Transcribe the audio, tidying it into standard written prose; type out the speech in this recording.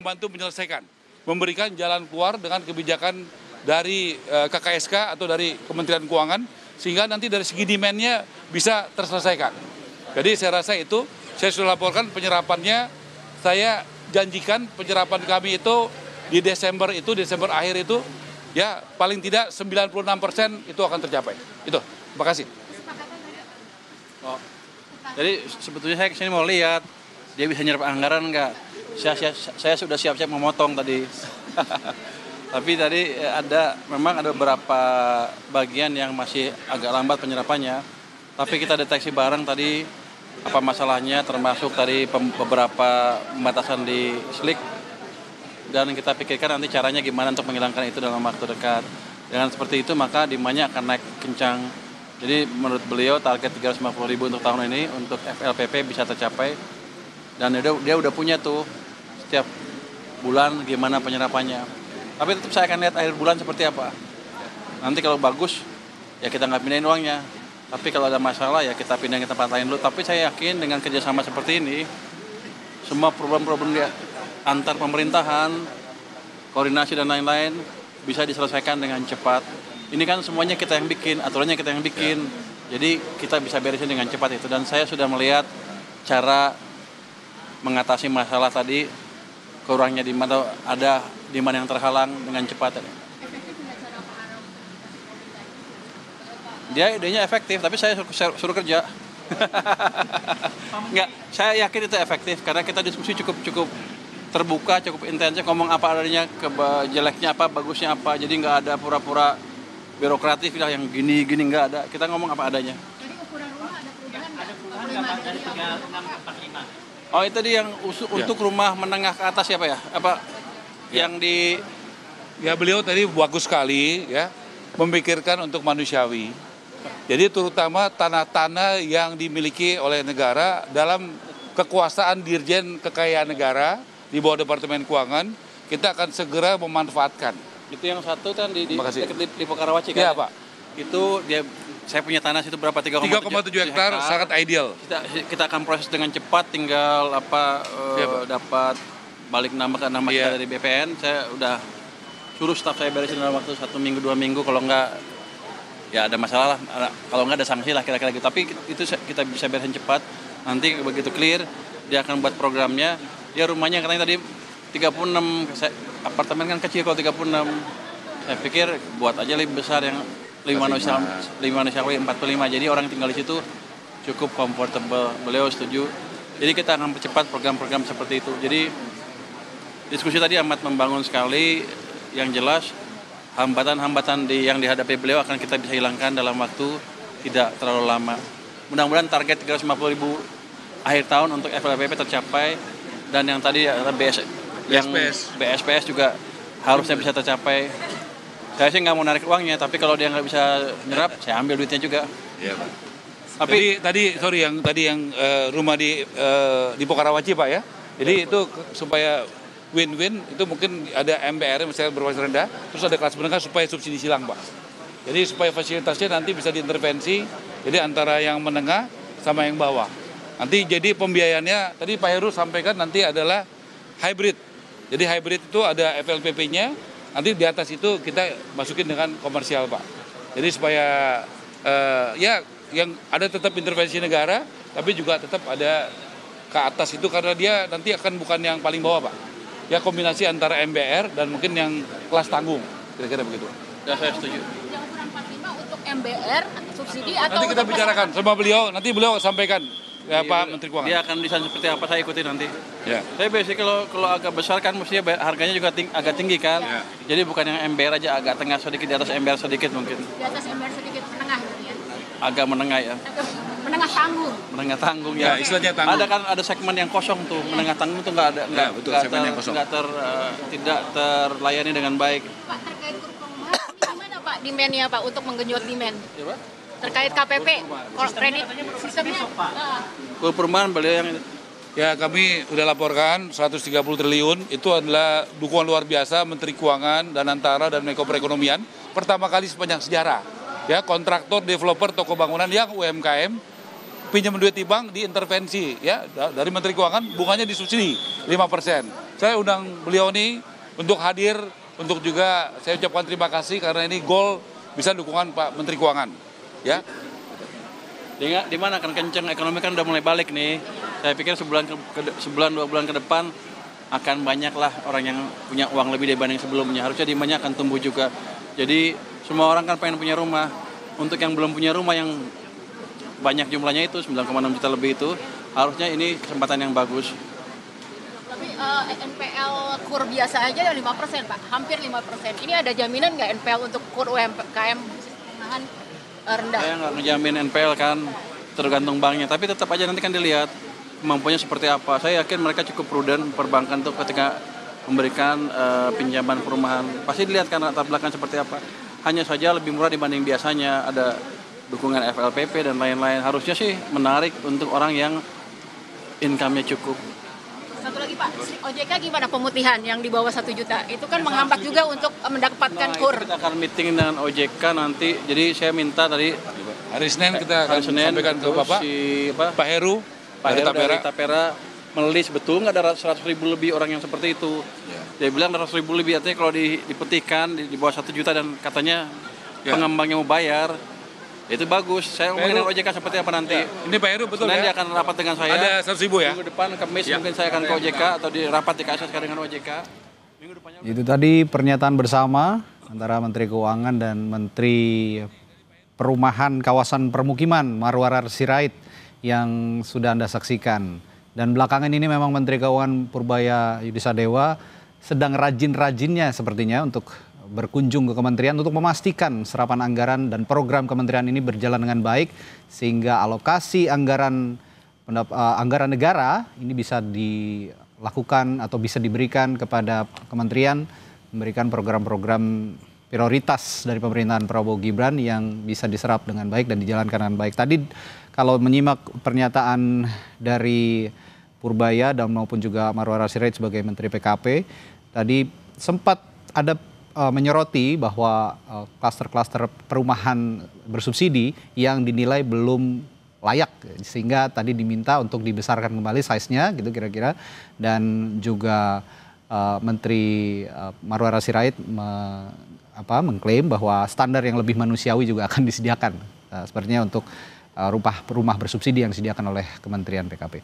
Membantu menyelesaikan, memberikan jalan keluar dengan kebijakan dari KKSK atau dari Kementerian Keuangan, sehingga nanti dari segi demand-nya bisa terselesaikan. Jadi saya rasa itu, saya sudah laporkan penyerapannya, saya janjikan penyerapan kami itu di Desember akhir itu, ya paling tidak 96% itu akan tercapai. Itu, terima kasih. Oh, jadi sebetulnya saya kesini mau lihat, dia bisa nyerap anggaran nggak? Saya sudah siap-siap memotong tadi. Tapi tadi memang ada beberapa bagian yang masih agak lambat penyerapannya. Tapi kita deteksi bareng tadi apa masalahnya, termasuk tadi beberapa pembatasan di SLIK. Dan kita pikirkan nanti caranya gimana untuk menghilangkan itu dalam waktu dekat. Dengan seperti itu maka demand-nya akan naik kencang. Jadi menurut beliau target 350.000 untuk tahun ini untuk FLPP bisa tercapai. Dan dia udah punya tuh setiap bulan gimana penyerapannya. Tapi tetap saya akan lihat akhir bulan seperti apa. Nanti kalau bagus, ya kita nggak pindahin uangnya. Tapi kalau ada masalah, ya kita pindahin ke tempat lain dulu. Tapi saya yakin dengan kerjasama seperti ini, semua problem-problem antar pemerintahan, koordinasi dan lain-lain, bisa diselesaikan dengan cepat. Ini kan semuanya kita yang bikin, aturannya kita yang bikin. Jadi kita bisa beresin dengan cepat itu. Dan saya sudah melihat cara mengatasi masalah tadi, kurangnya di mana ada demand yang terhalang dengan cepat. Dia idenya efektif, tapi saya suruh kerja. Enggak, saya yakin itu efektif karena kita diskusi cukup terbuka, cukup intensif, ngomong apa adanya, jeleknya apa, bagusnya apa. Jadi nggak ada pura-pura birokratif lah yang gini nggak ada. Kita ngomong apa adanya. Jadi ukuran rumah ada perubahan nggak? Dari 3645. Oh itu tadi yang untuk rumah menengah ke atas ya Pak ya? Apa yang di... Ya beliau tadi bagus sekali ya, memikirkan untuk manusiawi. Jadi terutama tanah-tanah yang dimiliki oleh negara dalam kekuasaan Dirjen Kekayaan Negara di bawah Departemen Keuangan, kita akan segera memanfaatkan. Itu yang satu kan di Pokarawaci kan? Iya Pak. Itu saya punya tanah situ berapa? 3,7 hektar, sangat ideal. Kita akan proses dengan cepat, tinggal dapat balik nama kita dari BPN. Saya udah suruh staf saya beresin dalam waktu 1 minggu 2 minggu, kalau enggak ya ada masalah lah, kalau enggak ada sanksi lah kira-kira gitu. Tapi itu kita bisa beresin cepat. Nanti begitu clear, dia akan buat programnya. Dia rumahnya katanya tadi 36, apartemen kan kecil kalau 36. Saya pikir buat aja lebih besar yang 5 manusiawi 45, jadi orang tinggal di situ cukup comfortable. Beliau setuju. Jadi kita akan percepat program-program seperti itu. Jadi diskusi tadi amat membangun sekali. Yang jelas hambatan-hambatan yang dihadapi beliau akan kita bisa hilangkan dalam waktu tidak terlalu lama. Mudah-mudahan target 350.000 akhir tahun untuk FLPP tercapai, dan yang tadi BSPS juga harusnya bisa tercapai. Saya sih nggak mau narik uangnya, tapi kalau dia nggak bisa nyerap, saya ambil duitnya juga. Iya Pak. Tapi tadi yang rumah di Pokarawaci Pak ya. Jadi itu supaya win-win, itu mungkin ada MBR misalnya berbasis rendah, terus ada kelas menengah supaya subsidi silang Pak. Jadi supaya fasilitasnya nanti bisa diintervensi, jadi antara yang menengah sama yang bawah. Nanti jadi pembiayaannya, tadi Pak Heru sampaikan nanti adalah hybrid. Jadi hybrid itu ada FLPP-nya, nanti di atas itu kita masukin dengan komersial Pak. Jadi supaya yang ada tetap intervensi negara, tapi juga tetap ada ke atas itu, karena dia nanti akan bukan yang paling bawah Pak. Ya kombinasi antara MBR dan mungkin yang kelas tanggung, kira-kira begitu. Ya saya setuju. Yang ukuran 45 untuk MBR subsidi atau nanti kita bicarakan sama beliau, nanti beliau sampaikan ya Pak Menteri Keuangan. Dia akan desain seperti apa, saya ikuti nanti. Ya. Saya biasanya kalau agak besar kan mestinya harganya juga agak tinggi kan. Ya. Jadi bukan yang MBR aja, agak tengah sedikit, di atas MBR sedikit mungkin. Di atas MBR sedikit, menengah gitu ya? Agak menengah ya. Menengah tanggung. Menengah tanggung ya. Istilahnya tanggung. Ada segmen yang kosong tuh, menengah tanggung tuh tidak terlayani dengan baik. Pak, terkait kur perumahan gimana Pak demand-nya Pak untuk menggenjot demand? Ya, Pak? Terkait KPP, kredit sistemnya. Kur perumahan beliau yang Ya kami sudah laporkan 130 triliun, itu adalah dukungan luar biasa Menteri Keuangan dan Antara dan Menko Perekonomian. Pertama kali sepanjang sejarah, ya kontraktor, developer, toko bangunan yang UMKM pinjam duit di bank diintervensi, ya dari Menteri Keuangan bunganya disubsidi 5%. saya undang beliau ini untuk hadir, untuk juga saya ucapkan terima kasih karena ini goal bisa dukungan Pak Menteri Keuangan. Ya. Di mana kan kenceng, ekonomi kan udah mulai balik nih. Saya pikir sebulan 2 bulan ke depan akan banyaklah orang yang punya uang lebih dibanding sebelumnya. Harusnya demandnya akan tumbuh juga. Jadi semua orang kan pengen punya rumah. Untuk yang belum punya rumah yang banyak jumlahnya itu 9,6 juta lebih itu, harusnya ini kesempatan yang bagus. Tapi NPL KUR biasa aja 5% Pak, hampir 5%. Ini ada jaminan nggak NPL untuk KUR UMKM mengahan rendah? Saya nggak ngejamin NPL kan, tergantung banknya. Tapi tetap aja nanti kan dilihat kemampuannya seperti apa. Saya yakin mereka cukup prudent perbankan tuh ketika memberikan pinjaman perumahan. Pasti dilihat kan latar belakang seperti apa. Hanya saja lebih murah dibanding biasanya, ada dukungan FLPP dan lain-lain. Harusnya sih menarik untuk orang yang income-nya cukup. Satu lagi Pak, OJK gimana pemutihan yang di bawah 1 juta? Itu kan menghambat juga untuk mendapatkan KUR. Kita akan meeting dengan OJK nanti. Jadi saya minta tadi Hari Senin kita akan sampaikan ke Bapak, Pak Heru, dari Tapera menelis betul nggak ada 100.000 lebih orang yang seperti itu. Dia bilang 100.000 lebih, artinya kalau dipetihkan di bawah 1 juta dan katanya pengembangnya mau bayar, itu bagus. Saya ngomongin OJK seperti apa nanti. Ini Pak Heru betul Senin ya? dia akan rapat dengan saya. Ada 100.000 ya? Minggu depan Kamis mungkin saya akan ke OJK atau di rapat di KSS dengan OJK. Minggu depannya. Itu tadi pernyataan bersama antara Menteri Keuangan dan Menteri Perumahan Kawasan Permukiman Marwarar Sirait yang sudah Anda saksikan. Dan belakangan ini memang Menteri Keuangan Purbaya Yudisadewa sedang rajin-rajinnya sepertinya untuk berkunjung ke kementerian untuk memastikan serapan anggaran dan program kementerian ini berjalan dengan baik sehingga alokasi anggaran negara ini bisa dilakukan atau bisa diberikan kepada kementerian, memberikan program-program prioritas dari pemerintahan Prabowo Gibran yang bisa diserap dengan baik dan dijalankan dengan baik. Tadi kalau menyimak pernyataan dari Purbaya dan maupun juga Marwarar Sirait sebagai Menteri PKP, tadi sempat ada menyoroti bahwa klaster-klaster perumahan bersubsidi yang dinilai belum layak, sehingga tadi diminta untuk dibesarkan kembali size-nya gitu kira-kira, dan juga Menteri Marwarar Sirait mengklaim bahwa standar yang lebih manusiawi juga akan disediakan sepertinya untuk rumah bersubsidi yang disediakan oleh Kementerian PKP.